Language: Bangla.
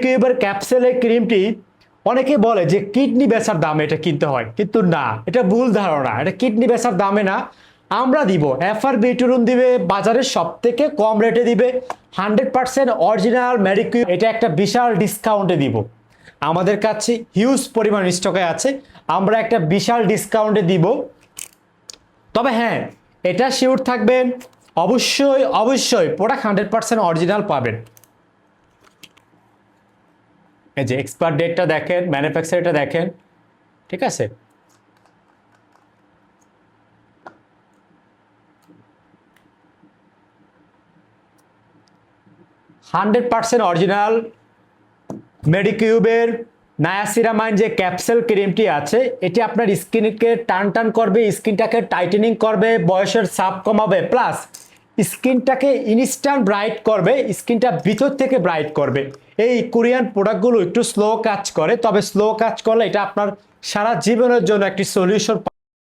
মেডিকিউবের ক্যাপসুলের ক্রিমটি অনেকে বলে যে কিডনি বেচার দামে এটা কিনতে হয়, কিন্তু না, এটা ভুল ধারণা। এটা কিডনি বেচার দামে না, আমরা দিব এফআর বিউটিরুন দিবে বাজারের সব থেকে কম রেটে দিবে 100% অরিজিনাল মেডিকিউব। এটা একটা বিশাল ডিসকাউন্টে দিব, আমাদের কাছে হিউজ পরিমাণ স্টকে আছে, আমরা একটা বিশাল ডিসকাউন্টে দিব। তবে হ্যাঁ, এটা শিওর থাকবেন অবশ্যই অবশ্যই প্রোডাক্ট 100% অরিজিনাল পাবেন। এই যে এক্সপায়ার ডেটটা দেখেন, ম্যানুফ্যাকচারটা দেখেন, ঠিক আছে। হান্ড্রেড পার্সেন্ট অরিজিনাল মেডিকিউবের নায়াসিরামাইন যে ক্যাপসুল ক্রিমটি আছে, এটি আপনার স্কিনকে টান টান করবে, স্কিনটাকে টাইটেনিং করবে, বয়সের ছাপ কমাবে, প্লাস স্কিনটাকে ইনস্ট্যান্ট ব্রাইট করবে, স্কিনটা ভিতর থেকে ব্রাইট করবে। এই কোরিয়ান প্রোডাক্টগুলো একটু স্লো কাজ করে, তবে স্লো কাজ করলে এটা আপনার সারা জীবনের জন্য একটি সলিউশন।